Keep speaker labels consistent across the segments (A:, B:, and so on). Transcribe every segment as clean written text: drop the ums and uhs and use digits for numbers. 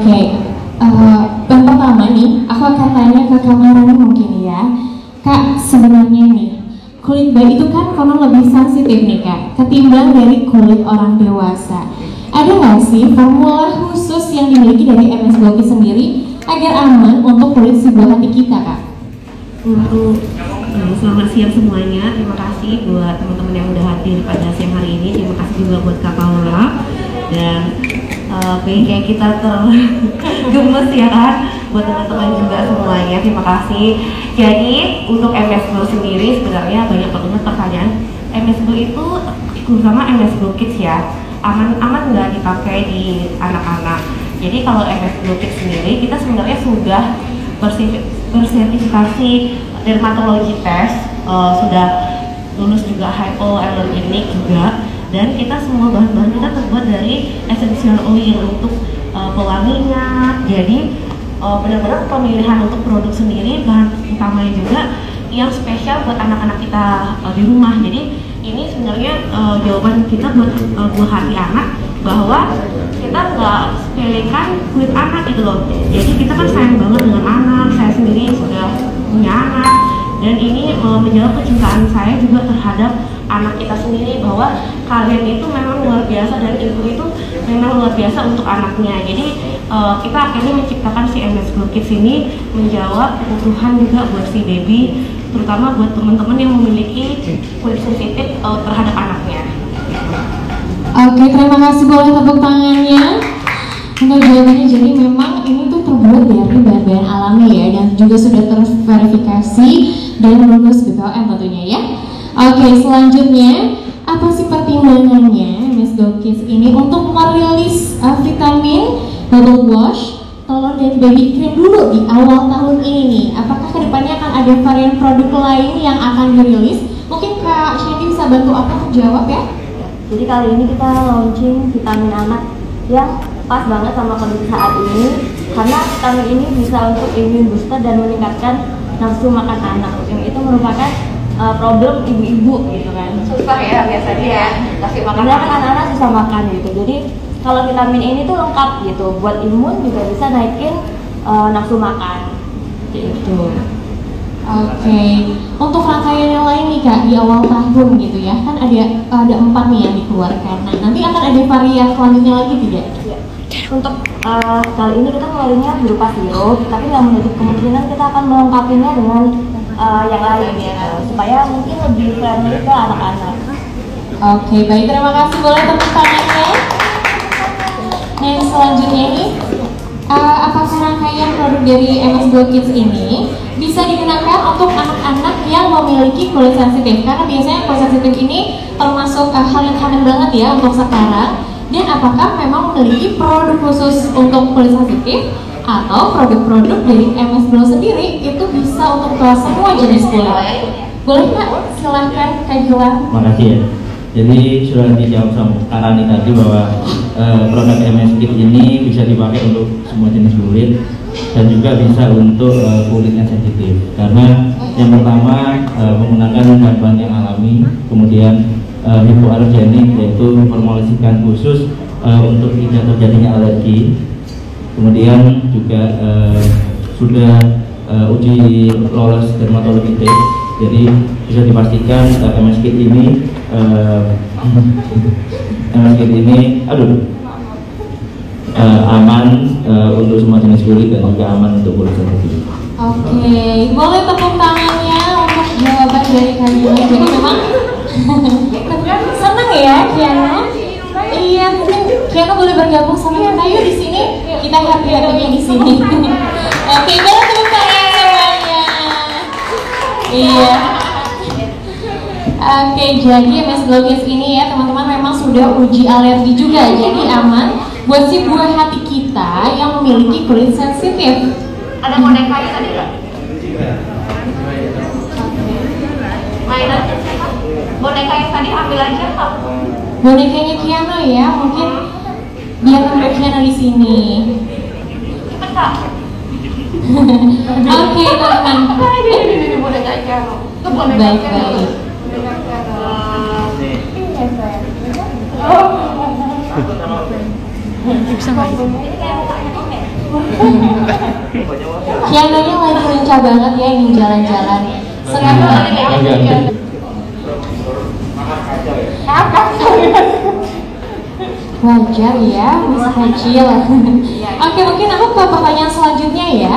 A: Oke, yang pertama nih, aku akan tanya ke Kak Marani mungkin ya. Kak, sebenarnya nih, kulit bayi itu kan konon lebih sensitif nih Kak, ketimbang dari kulit orang dewasa. Ada nggak sih formula khusus yang dimiliki dari MS Glow Kids sendiri agar aman untuk kulit si buah hati kita Kak?
B: Selamat siang semuanya, terima kasih buat teman-teman yang udah hadir pada siang hari ini. Terima kasih juga buat Kak Paula dan kayak kita tergemes ya kan, buat teman-teman juga semuanya, terima kasih. Jadi untuk MS Glow sendiri sebenarnya banyak banget pertanyaan. MS Glow itu terutama MS Glow Kids ya, aman nggak dipakai di anak-anak. Jadi kalau MS Glow Kids sendiri kita sebenarnya sudah bersertifikasi dermatologi test, sudah lulus juga hypoallergenic juga, dan kita semua bahan-bahan kita terbuat dari essential oil untuk pewanginya. Jadi benar-benar pemilihan untuk produk sendiri, bahan utamanya juga yang spesial buat anak-anak kita di rumah. Jadi ini sebenarnya jawaban kita buat buah hati anak, bahwa kita nggak sepelekan kulit anak gitu loh. Jadi kita kan sayang banget dengan anak, saya sendiri sudah punya anak, dan ini menjawab kecintaan saya juga terhadap anak kita sendiri, bahwa kalian itu memang luar biasa dan ibu itu memang luar biasa untuk anaknya. Jadi kita akhirnya menciptakan si MS Glow Kids ini menjawab kebutuhan juga buat si baby, terutama buat teman-teman yang memiliki kulit sensitif terhadap anaknya.
A: Oke, terima kasih, boleh tepuk tangannya untuk jawabannya. Jadi memang ini tuh terbuat dari bahan-bahan alami ya, dan juga sudah terverifikasi dan lulus BPOM tentunya ya. Oke, selanjutnya apa sih pertimbangannya MS Glow Kids ini untuk merilis vitamin, bubble wash, tolong dan baby cream dulu di awal tahun ini nih? Apakah kedepannya akan ada varian produk lain yang akan dirilis? Mungkin Kak Shandy bisa bantu aku jawab ya?
C: Jadi kali ini kita launching vitamin anak yang pas banget sama kondisi saat ini, karena vitamin ini bisa untuk imun booster dan meningkatkan nafsu makan anak, yang itu merupakan problem ibu-ibu gitu kan.
B: Susah ya biasanya ya kasih makan.
C: Karena kan anak-anak susah makan gitu. Jadi kalau vitamin ini tuh lengkap gitu, buat imun juga bisa naikin nafsu makan gitu.
A: Oke, untuk rangkaian yang lain nih Kak, di awal tahun gitu ya, kan ada 4 nih yang dikeluarkan. Nah, nanti akan ada varian selanjutnya lagi tidak?
C: Ya. Untuk kali ini kita ngeluarinnya berupa sirup, tapi nggak menutup kemungkinan kita akan melengkapinya dengan yang lain ya, supaya mungkin lebih friendly ke anak-anak.
A: Oke, baik, terima kasih, boleh tepuk tangannya. Nah, yang selanjutnya nih, apakah rangkaian produk dari MS Glow Kids ini bisa digunakan untuk anak-anak yang memiliki kulit sensitif? Karena biasanya kulit sensitif ini termasuk hal yang common banget ya untuk sekarang. Dan apakah memang memiliki produk khusus untuk kulit sensitif, atau produk-produk dari MS Glow sendiri itu bisa untuk semua jenis kulit? Boleh Kak, silahkan Kak Gilang.
D: Makasih ya. Jadi sudah dijawab sama Kak Rani tadi bahwa produk MS Kit ini bisa dipakai untuk semua jenis kulit dan juga bisa untuk kulit yang sensitif. Karena yang pertama menggunakan bahan-bahan yang alami, kemudian hypoallergenic, yaitu formulasikan khusus untuk tidak terjadinya alergi. Kemudian juga sudah uji lolos dermatologi test, jadi bisa dipastikan MS Kit ini aman untuk semua jenis kulit dan juga aman untuk kulit sensitif.
A: Oke, boleh tepuk tangannya untuk jawaban dari kalian. Jadi memang senang ya Kiana. Iya, mungkin Kiana boleh bergabung sama kita yuk di sini. Kita happy-happy di sini. Oke, boleh tepuk tangan semuanya. Iya. Oke, jadi MS Glow Kids ini ya teman-teman memang sudah uji alergi juga, jadi aman buat si buah hati kita yang memiliki kulit sensitif.
B: Ada bonekanya tadi nggak? Mainan boneka yang tadi ambil aja Kak.
A: Bonekanya Kiana ya, mungkin biar Mbak Kiana di sini.
B: Cepet Kak.
A: Oke teman-teman.
B: Ini boneka Kiana.
A: Baik.
B: Bisa nggak?
A: Kianonya lagi lincah banget ya, ingin jalan-jalan. Sekarang wajar ya, masih kecil. Oke, mungkin aku ke pertanyaan selanjutnya ya.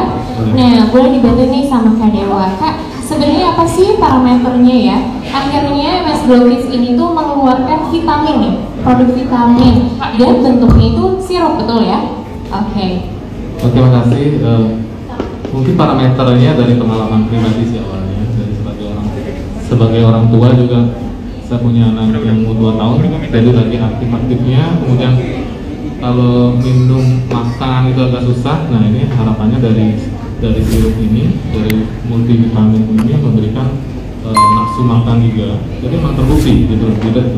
A: Nah, boleh dibantu nih sama Kak Dewa. Kak, sebenarnya apa sih parameternya ya? Akhirnya MS Glow Kids ini tuh mengeluarkan vitamin nih, produk vitamin, dan bentuknya itu sirup, betul ya? Oke,
E: makasih. Mungkin parameternya dari pengalaman pribadi sih awalnya, dari sebagai orang tua juga. Saya punya anak yang umur 2 tahun, jadi lagi aktif-aktifnya. Kemudian kalau minum makanan itu agak susah. Nah, ini harapannya dari sirup ini, dari multivitamin ini memberikan nafsu makan juga. Jadi memang terbukti gitu,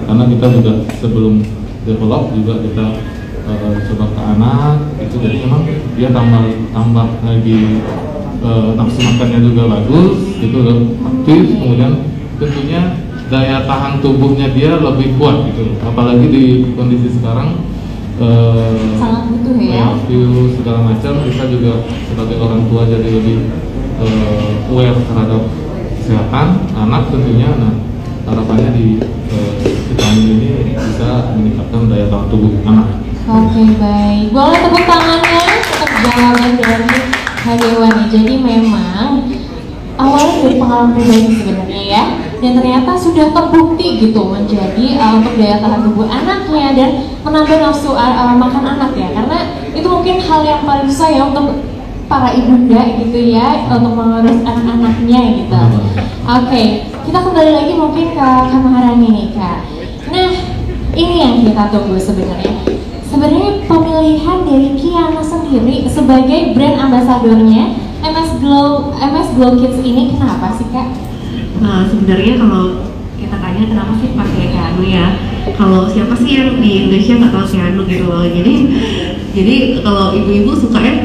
E: karena kita juga sebelum develop juga kita coba ke anak itu, jadi memang dia tambah lagi nafsu makannya juga bagus, itu aktif. Kemudian tentunya daya tahan tubuhnya dia lebih kuat gitu, apalagi di kondisi sekarang
A: sangat butuh ya.
E: Virus segala macam, kita juga sebagai orang tua jadi lebih aware terhadap kesehatan anak tentunya. Nah, harapannya di vitamin ini bisa meningkatkan daya tahan tubuh anak.
A: Oke, baik. Boleh tepuk tangannya untuk jawaban dari Kak Dewa nih. Jadi memang awalnya dari pengalaman pribadi sebenarnya ya, dan ternyata sudah terbukti gitu menjadi untuk daya tahan tubuh anaknya dan menambah nafsu makan anak ya, karena itu mungkin hal yang paling susah ya untuk para ibunda gitu ya, untuk mengurus anak-anaknya gitu. Oke, kita kembali lagi mungkin ke Kak Maharani nih Kak. Nah, ini yang kita tunggu sebenarnya. Sebenarnya pemilihan dari Kiana sendiri sebagai brand ambasadornya MS Glow Kids ini kenapa sih Kak?
B: Nah, sebenarnya kalau kita tanya kenapa sih pakai Kiano ya, kalau siapa sih yang di Indonesia nggak tahu Kiano gitu loh. Jadi kalau ibu-ibu sukanya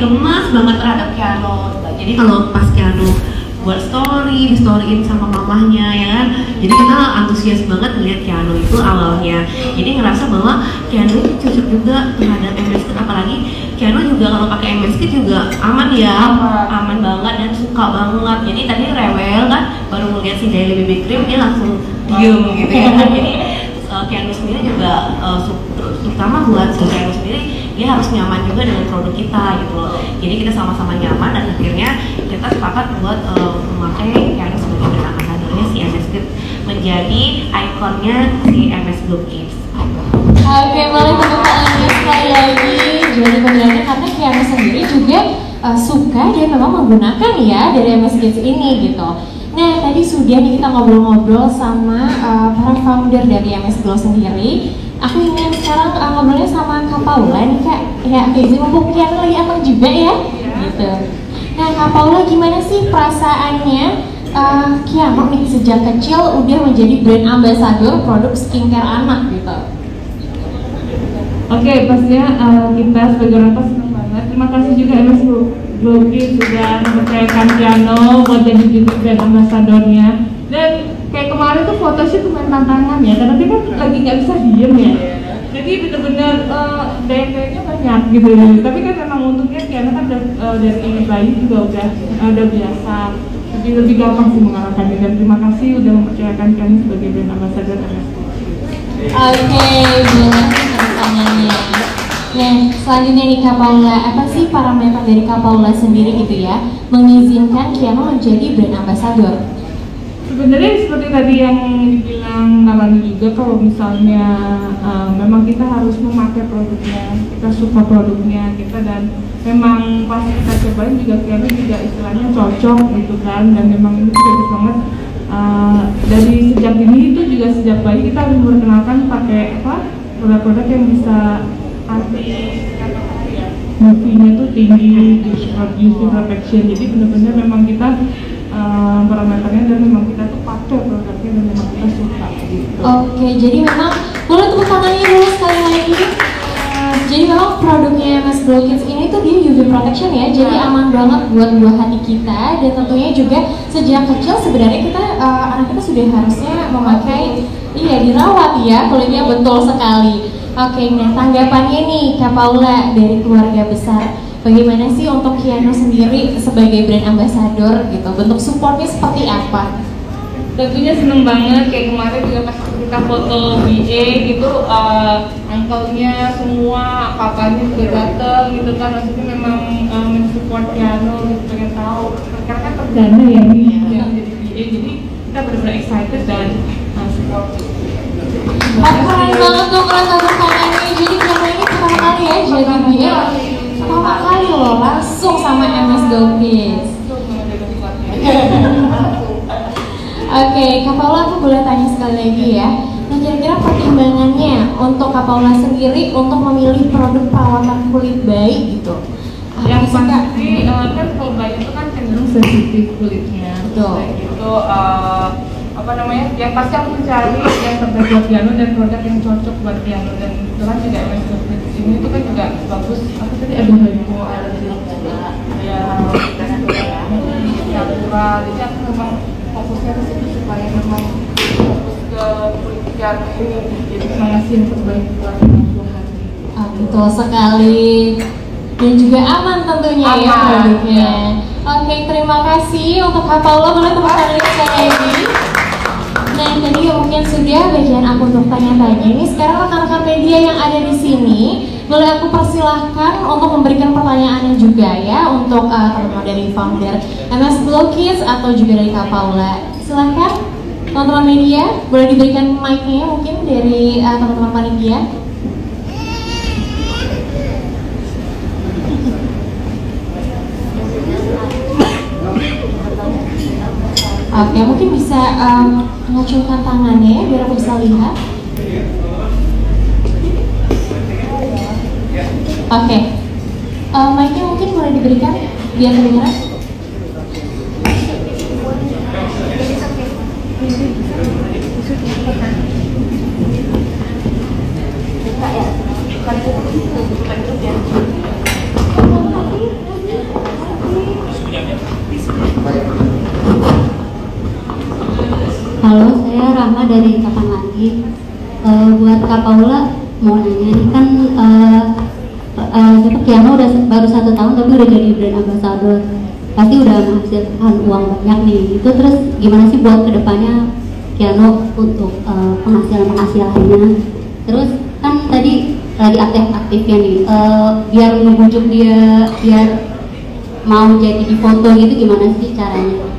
B: gemas banget terhadap Kiano. Jadi kalau pas Kiano buat story, di-storyin sama mamahnya ya kan, jadi kita antusias banget melihat Kiano itu awalnya. Jadi ngerasa bahwa Kiano itu cocok juga terhadap MS Kit, apalagi Kiano juga kalau pakai MS Kit juga aman ya, aman banget dan suka banget. Jadi tadi rewel kan, baru melihat si Daily BB Cream dia langsung diem gitu ya kan. Jadi Kiano sendiri juga terutama buat si Kiano sendiri, dia harus nyaman juga dengan produk kita gitu loh. Jadi kita sama-sama nyaman dan akhirnya kita sepakat buat memakai Kiano sebagai brand ambasadornya si MS Kit, menjadi ikonnya si MS Glow Kids.
A: Oke, boleh tepuk tangannya sekali lagi. Jadi pemilihannya karena Kiano sendiri juga suka dan memang menggunakan ya dari MS Kids ini gitu. Nah, tadi sudah nih kita ngobrol-ngobrol sama para founder dari MS Glow sendiri. Aku ingin sekarang ngobrolnya sama Kak Paula nih Kak. Ya, oke, mumpung Kiano lagi aman juga ya, gitu. Nah, Kak Paula gimana sih perasaannya Kiano nih sejak kecil udah menjadi brand ambassador produk skincare anak gitu?
F: Oke, pastinya kita sebagai orang tua senang banget. Terima kasih juga MS Glow Kids sudah mempercayakan Kiano buat jadi brand ambasadornya. Dan kayak kemarin tuh photoshoot lumayan tantangan ya, karena dia kan lagi nggak bisa diem ya. Jadi bener-bener daya-dayanya banyak gitu. Tapi kan memang untungnya Kiano kan dari bayi juga udah biasa. Jadi lebih gampang sih mengarahkannya. Dan terima kasih udah mempercayakan Kiano sebagai brand ambasador MS.
A: Oke, boleh pertanyaannya. Nah, selanjutnya nih Kak Paula, apa sih parameter dari Kak Paula sendiri gitu ya mengizinkan Kiano menjadi brand ambassador?
F: Sebenarnya seperti tadi yang dibilang Nalani juga, kalau misalnya memang kita harus memakai produknya, kita suka produknya kita, dan memang pas kita cobain juga Kiano juga istilahnya cocok gitu kan, dan memang ini bagus banget. Dari sejak dini itu juga sejak bayi kita harus memperkenalkan pakai produk-produk yang bisa UV-nya tuh tinggi, UV protection. Jadi benar-benar memang kita parameternya dan memang kita tuh pakai produknya dan memang kita suka gitu.
A: Oke, jadi memang boleh tepuk tangannya dulu sekali lagi. Jadi memang produknya MS Glow Kids ini tuh dia UV protection ya, jadi aman banget buat buah hati kita, dan tentunya juga sejak kecil sebenarnya kita anak kita sudah harusnya memakai, iya, dirawat ya kulitnya, betul sekali. Oke, nah tanggapannya nih Kak Paula dari keluarga besar, bagaimana sih untuk Kiano sendiri sebagai brand ambassador gitu? Bentuk supportnya seperti apa?
F: Tentunya seneng banget, kayak kemarin juga pas kita foto BA gitu, uncle-nya semua, kakaknya juga dateng gitu kan, maksudnya memang mensupport Kiano, gitu, pengen tahu karena kan perdana ya nih yang jadi BA, jadi kita benar-benar excited dan support.
A: Keren banget tuh, keren tepuk tangannya. Jadi Kiano ini pertama kali ya jadi BA, pertama kali loh langsung sama MS Gopis. Oke, Kak Paula aku boleh tanya sekali lagi ya. Nah kira-kira pertimbangannya untuk Kak Paula sendiri untuk memilih produk perawatan kulit bayi gitu?
F: Yang pasti kan kalau bayi itu kan cenderung sensitif kulitnya.
A: Betul.
F: Kayak gitu, apa namanya? Yang pasti aku mencari yang terbaik buat Kiano dan produk yang cocok buat Kiano, dan kebetulan juga MS Gopis ini itu kan juga bagus. Aku tadi ada hypoallergen juga, ya natural. Jadi aku memang fokusnya ke situ supaya memang fokus ke kulit Kiano ini, jadi ngasih yang terbaik buat Tuhan.
A: Betul sekali, dan juga aman tentunya ya produknya. Oke, terima kasih untuk Kak Paula, boleh tepuk tangan sekali lagi. Nah tadi mungkin sudah bagian aku untuk tanya-tanya. Ini sekarang rekan-rekan media yang ada di sini, boleh aku persilahkan untuk memberikan pertanyaannya juga ya untuk teman-teman dari founder MS Glow Kids atau juga dari Kak Paula. Silahkan teman-teman media, boleh diberikan mic-nya mungkin dari teman-teman panitia. Oke, mungkin bisa mengacungkan tangannya ya, biar aku bisa lihat. Oke, mic-nya mungkin boleh diberikan biar kedengaran.
G: Halo, saya Rahma dari Kapan Lagi. Buat Kak Paula mau nanya nih kan, Kiano udah baru 1 tahun tapi udah jadi brand ambassador, pasti udah menghasilkan uang banyak nih. Itu terus gimana sih buat kedepannya Kiano untuk penghasilannya? Terus kan tadi lagi aktif-aktifnya nih, biar ngebujuk dia biar mau jadi di foto gitu, gimana sih caranya?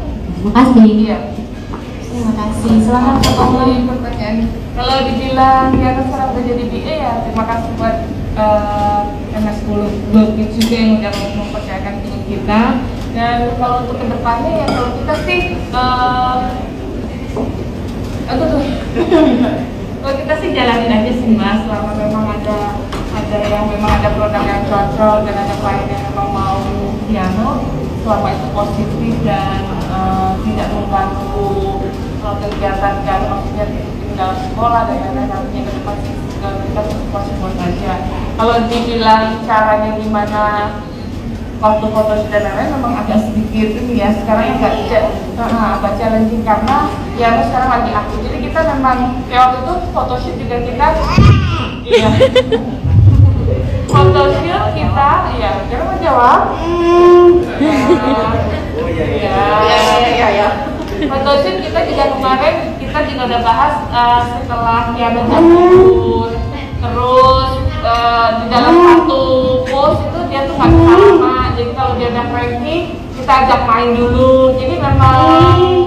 G: Makasih.
F: Iya.
A: Terima kasih. Silahkan Kak Paula.
F: Pertanyaan, kalau dibilang Kiano sekarang udah jadi BA ya terima kasih buat MS Glow Kids juga yang udah mempercayakan dengan kita. Dan kalau untuk kedepannya ya kalau kita sih kalau kita sih jalanin aja sih Mas, selama memang ada yang memang ada produk yang cocok dan ada klien yang memang mau Kiano, selama itu positif dan tidak mengganggu kegiatan kan, maksudnya tinggal sekolah dan lain-lain, nantinya ke depan kita support aja. Kalau dibilang caranya gimana waktu foto dan lain-lain memang agak sedikit ini ya, sekarang agak challenging karena ya sekarang lagi aktif, jadi kita memang kayak waktu itu photoshoot juga kita iya photoshoot kita iya kira mau jawab ya photoshoot kita juga kemarin kita juga udah bahas setelah Kiano jemput, terus di dalam satu post itu dia tuh nggak bisa lama, jadi kalau dia udah ready kita ajak main dulu, jadi memang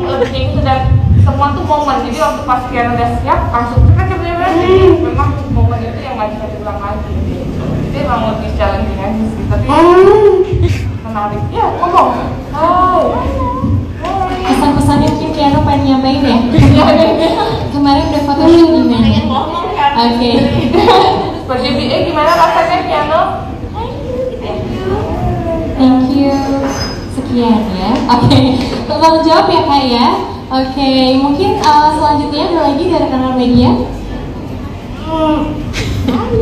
F: lebih itu dan semua tuh momen, jadi waktu pas Kiano udah siap langsung kan sebenarnya jadi memang momen itu yang nggak bisa diulang lagi, jadi memang lebih challenging aja sih, tapi menarik ya ngomong
A: Pesan-pesannya mungkin Kiano pengen nyampein ya? Kemarin udah photoshoot gimana? Oke.
F: Seperti BA gimana rasanya Kiano?
A: Thank you. Sekian ya. Oke. Tolong jawab ya Kak ya. Oke. Mungkin selanjutnya ada lagi dari kanal media.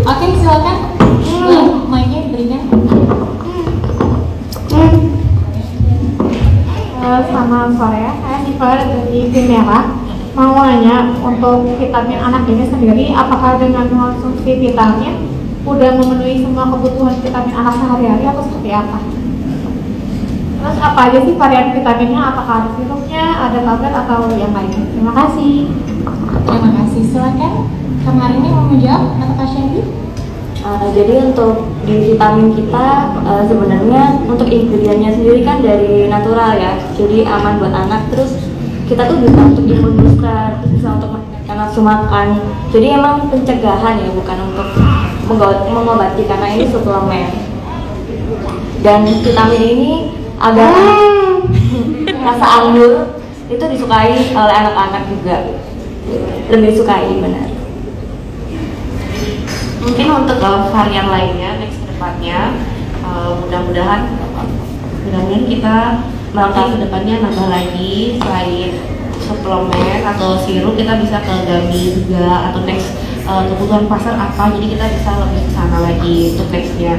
A: Oke, silakan. Mic-nya diberikan.
H: Selamat sore, saya Nicola dari Tim Merah. mau nanya untuk vitamin anak ini sendiri, apakah dengan mengonsumsi vitamin udah memenuhi semua kebutuhan vitamin anak sehari-hari atau seperti apa? Terus apa aja sih varian vitaminnya? Apakah ada sirupnya, ada tablet atau yang lainnya? Terima kasih.
A: Terima kasih. Silakan Kak ini mau menjawab atau Kak Shandy?
C: Jadi untuk di vitamin kita sebenarnya untuk ingredientnya sendiri kan dari natural ya, jadi aman buat anak. Terus kita tuh bisa untuk imun booster, terus bisa untuk meningkatkan nafsu makan. Jadi emang pencegahan ya, bukan untuk mengobati karena ini suplemen. Dan vitamin ini agak rasa anggur itu disukai oleh anak-anak juga, lebih disukai benar.
B: Mungkin untuk varian lainnya next kedepannya mudah-mudahan kita nanti kedepannya nambah lagi, selain suplemen atau sirup kita bisa ke gummy juga, atau next kebutuhan pasar apa, jadi kita bisa lebih ke sana lagi untuk nextnya.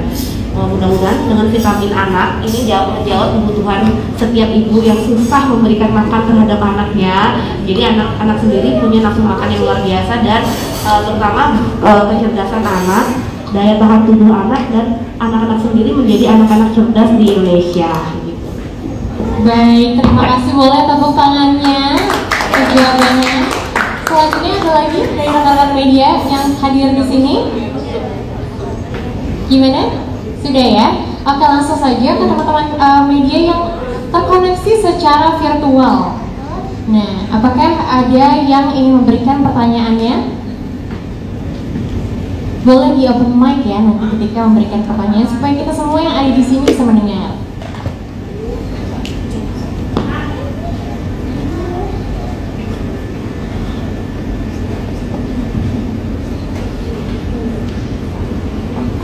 B: Mudah-mudahan dengan vitamin anak ini menjawab kebutuhan setiap ibu yang susah memberikan makan terhadap anaknya. Jadi anak-anak sendiri punya nafsu makan yang luar biasa, dan terutama kecerdasan anak, daya tahan tubuh anak, dan anak-anak sendiri menjadi anak-anak cerdas di Indonesia. Gitu.
A: Baik, terima kasih. Boleh tepuk tangannya jawabannya. Selanjutnya ada lagi dari rekan-rekan media yang hadir di sini. Gimana? Sudah ya? Oke, langsung saja ke teman-teman media yang terkoneksi secara virtual. Nah, apakah ada yang ingin memberikan pertanyaannya? Boleh di open mic ya nanti ketika memberikan pertanyaan supaya kita semua yang ada di sini bisa mendengar.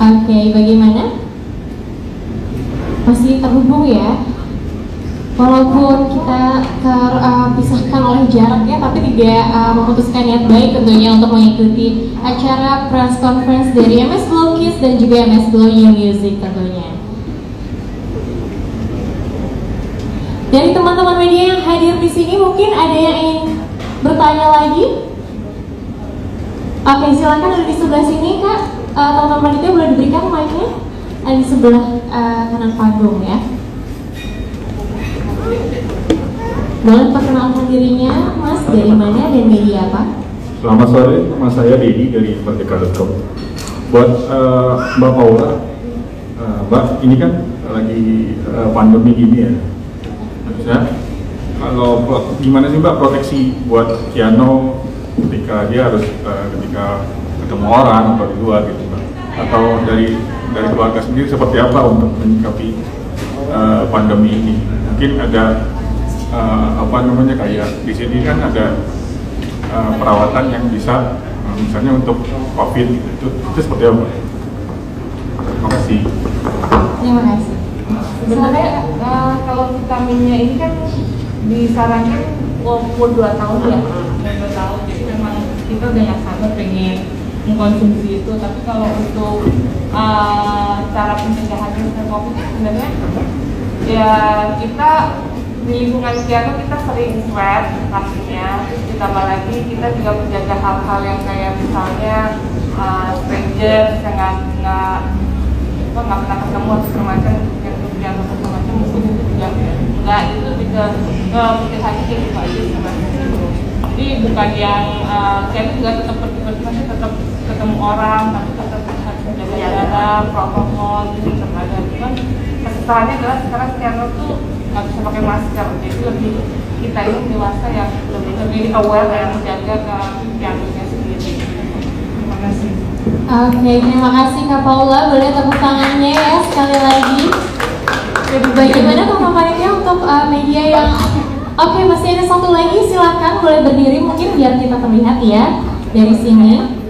A: Oke, bagaimana? Masih terhubung ya? Walaupun kita terpisahkan oleh jarak ya, tapi tidak memutuskan niat baik tentunya untuk mengikuti acara press conference dari MS Glow Kids dan juga MS Glow New Music tentunya. Dari teman-teman media yang hadir di sini mungkin ada yang ingin bertanya lagi? Oke, silakan ada di sebelah sini Kak. Teman-teman itu boleh diberikan mic-nya. Ada di sebelah kanan panggung ya. Boleh perkenalkan dirinya, Mas, dari mana dan media apa?
I: Selamat sore, Mas, saya Dedi dari Merdeka.com. Buat Mbak Paula, Mbak, ini kan lagi pandemi gini ya. Maksudnya, kalau gimana sih Mbak proteksi buat Kiano ketika dia harus ketika ketemu orang atau di luar gitu Mbak? Atau dari keluarga sendiri seperti apa untuk menyikapi pandemi ini? Mungkin ada kayak di sini kan ada perawatan yang bisa misalnya untuk COVID gitu. Itu seperti apa? Terima kasih.
A: Terima kasih.
F: Sebenarnya kalau vitaminnya ini kan disarankan umur 2 tahun ya, 2 tahun. Jadi memang kita udah yang sangat pengen mengkonsumsi itu. Tapi kalau untuk cara pencegahan COVID sebenarnya ya kita di lingkungan Kiano kita sering swab pastinya, ditambah lagi kita juga menjaga hal-hal yang kayak misalnya stranger nggak pernah ketemu atau semacam yang macam mungkin itu juga enggak, itu juga mungkin hanya kayak gitu aja sebenarnya. Jadi bukan yang Kiano juga tetap masih tetap ketemu orang, tapi tetap harus menjaga jarak, protokol gitu tetap ada. Cuman kesalahannya adalah sekarang Kiano tuh nggak bisa pakai masker, jadi lebih kita ini dewasa yang lebih aware dan menjaga ke Kianonya sendiri. Terima kasih.
A: Oke, terima kasih Kak Paula. Boleh tepuk tangannya ya sekali lagi. Bagaimana teman-temannya untuk media yang Oke, masih ada satu lagi, silakan boleh berdiri mungkin biar kita terlihat ya dari sini.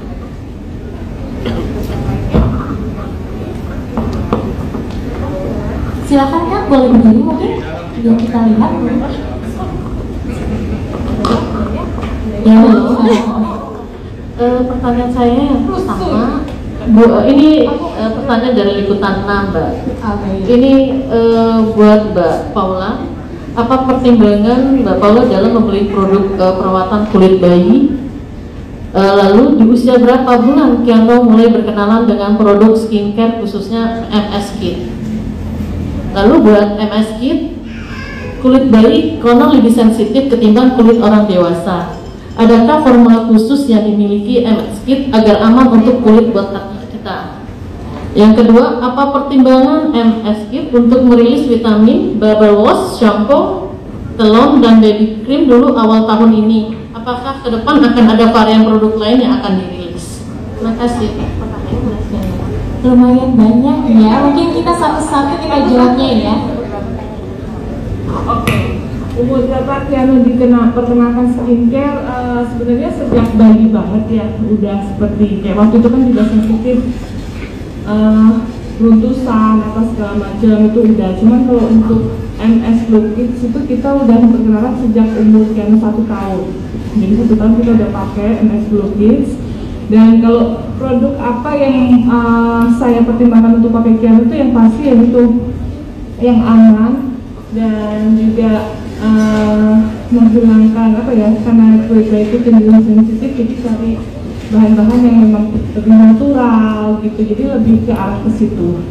A: Silakan Kak, boleh berdiri mungkin biar kita lihat. Ya,
J: pertanyaan saya yang pertama, ini pertanyaan dari liputan 6 Mbak. Ini buat Mbak Paula. Apa pertimbangan Mbak Paula dalam membeli produk perawatan kulit bayi? Lalu di usia berapa bulan Kiano mulai berkenalan dengan produk skincare khususnya MS Kit? Lalu buat MS Kit, kulit bayi konon lebih sensitif ketimbang kulit orang dewasa. Adakah formula khusus yang dimiliki MS Kit agar aman untuk kulit buat kita? Yang kedua, apa pertimbangan MS Kit untuk merilis vitamin, bubble wash, shampoo, telon, dan baby cream dulu awal tahun ini? Apakah ke depan akan ada varian produk lain yang akan dirilis? Terima kasih.
A: Lumayan banyak ya, mungkin kita satu-satu kita jawabnya ya.
F: Oke. Umur berapa Kiano perkenalkan skincare? Sebenarnya sejak bayi banget ya, udah seperti kayak waktu itu kan juga sensitif. Runtusan apa segala macam itu udah, cuman kalau untuk MS Glow Kids itu kita udah memperkenalkan sejak umur Kiano 1 tahun. Jadi 1 tahun kita udah pakai MS Glow Kids. Dan kalau produk apa yang saya pertimbangkan untuk pakai Kiano itu yang pasti yaitu yang aman dan juga menghilangkan apa ya, karena kulit bayi itu cenderung sensitif, jadi cari bahan-bahan yang memang lebih natural gitu, jadi lebih ke arah ke situ.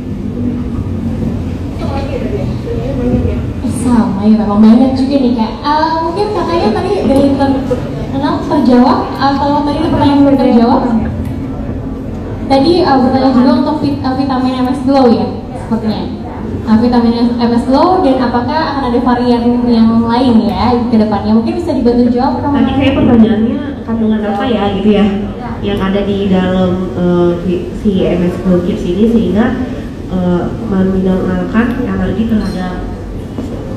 A: Sama ya, memang banyak juga nih Kak. Mungkin katanya tadi dari kenal terjawab, kalau tadi pertanyaan terjawab. Tadi bertanya juga untuk vitamin MS Glow ya, sepertinya. Vitamin MS Glow, dan apakah akan ada varian yang lain ya ke depannya? Mungkin bisa dibantu jawab.
B: Tadi kayak pertanyaannya kandungan apa ya gitu ya, yang ada di dalam si MS Glow Kids ini sehingga meminimalkan alergi terhadap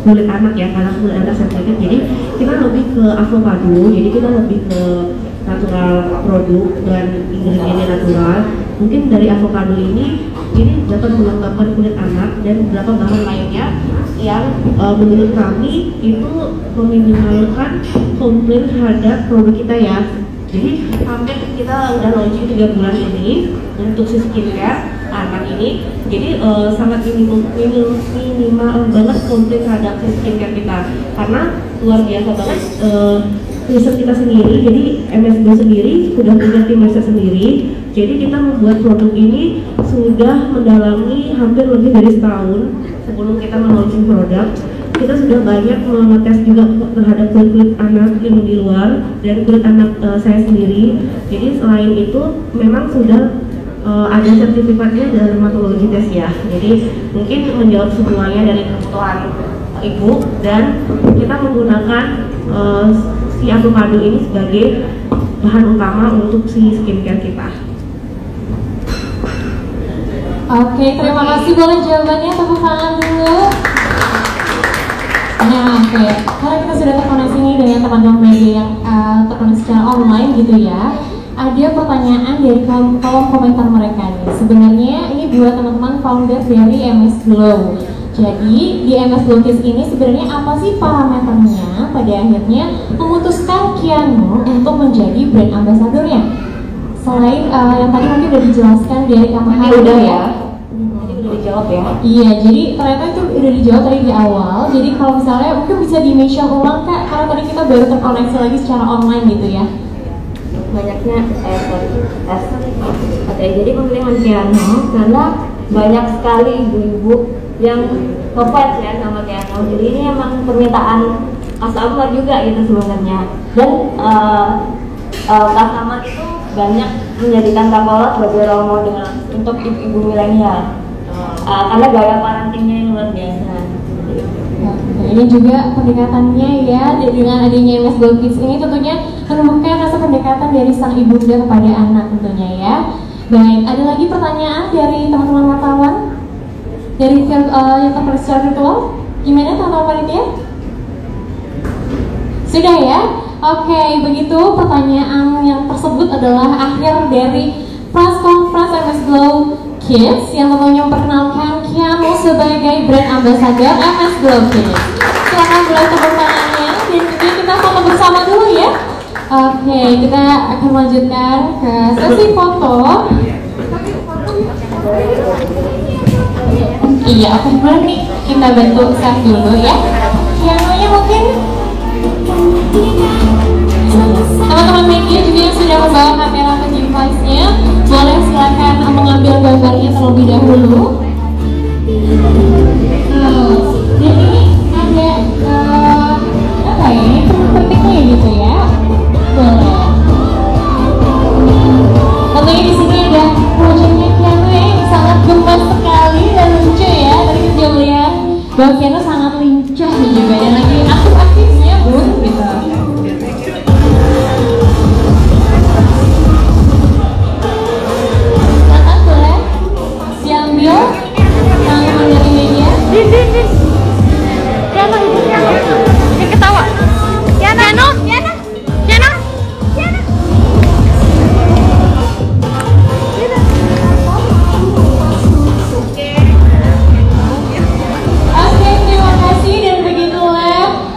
B: kulit anak ya, karena kulit anak sensitif. Jadi kita lebih ke avocado, jadi kita lebih ke natural produk dan ingredientnya natural. Mungkin dari avocado ini dapat melembabkan kulit anak dan beberapa bahan lainnya yang menurut kami itu meminimalkan komplain terhadap produk kita ya. Jadi hampir kita udah launching 3 bulan ini untuk si skincare anak ini, jadi sangat minimal banget komplain terhadap si skincare kita, karena luar biasa banget riset kita sendiri. Jadi MS Glow sendiri sudah punya tim riset sendiri. Jadi kita membuat produk ini sudah mendalami hampir lebih dari setahun sebelum kita launching produk. Kita sudah banyak mengetes juga terhadap kulit anak yang di luar dan kulit anak saya sendiri. Jadi selain itu memang sudah ada sertifikatnya dari dermatologi tes ya. Jadi mungkin menjawab semuanya dari kebutuhan ibu, dan kita menggunakan si avocado ini sebagai bahan utama untuk si skincare kita.
A: Oke, terima kasih. Boleh jawabannya, tepuk tangan dulu. Nah, oke. Karena kita sudah terkoneksi nih dengan teman-teman media yang terkoneksi secara online gitu ya. Ada pertanyaan dari kolom komentar mereka nih. Sebenarnya ini buat teman-teman founder dari MS Glow. Jadi di MS Glow Kids ini sebenarnya apa sih parameternya pada akhirnya memutuskan Kiano untuk menjadi brand ambassadornya? Selain yang tadi mungkin udah dijelaskan dari Kamaha
B: udah ya.
A: Dijawab ya. Iya, jadi ternyata itu udah dijawab tadi di awal. Jadi kalau misalnya mungkin bisa di-mention ulang Kak, karena tadi kita baru terkoneksi lagi secara online gitu ya.
C: Banyaknya Oke, jadi pemilihan Kiano karena banyak sekali ibu-ibu yang ngefans ya sama Kiano. Jadi ini emang permintaan customer juga gitu sebenarnya. Dan customer itu banyak menjadikan Kak Paula sebagai role model untuk ibu-ibu milenial. Karena gaya parentingnya yang luar biasa.
A: Ini juga pendekatannya ya, dengan adanya MS Glow Kids ini tentunya menumbuhkan rasa pendekatan dari sang ibunda kepada anak tentunya ya. Baik, ada lagi pertanyaan dari teman-teman wartawan dari yang terkoneksi secara virtual. Gimana teman-teman panitia? Sudah ya? Oke, begitu pertanyaan yang tersebut adalah akhir dari press conference MS Glow Kids yang tentunya memperkenalkan Kiano sebagai brand ambassador MS Glow Kids. Silakan mulai tepuk tangannya dan juga kita foto bersama dulu ya. Oke, kita akan lanjutkan ke sesi foto. Iya, oke, boleh nih kita bentuk save dulu ya. Kiano Teman-teman media juga yang sudah membawa kamera atau device-nya, boleh silakan mengambil gambarnya terlebih dahulu. Jadi ada apa ya? Ini pentingnya gitu ya. Boleh. Tentunya di sini ada proyeknya Kiano yang sangat gemas sekali dan lucu ya. Tadi kita lihat bahwa Kiano sangat lincah juga dan lagi aktif-aktifnya bun gitu. Silakan boleh diambil teman-teman dari media.
H: Kiano itu yang ketawa. Kiano.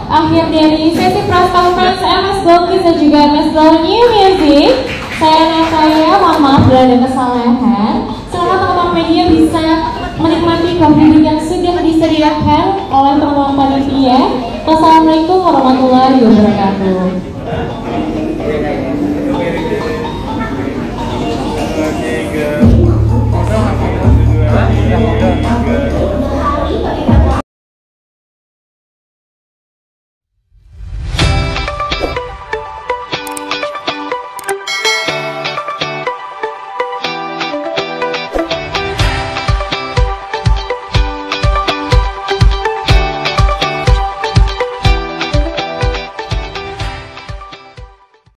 A: Akhir dari sesi press conference MS Blogkids dan juga MS Glow New Music. Saya Nataya, mohon maaf bila ada kesalahan. Sekarang teman-teman media bisa menikmati kopi yang sudah disediakan oleh teman-teman panitia. Wassalamualaikum warahmatullahi wabarakatuh.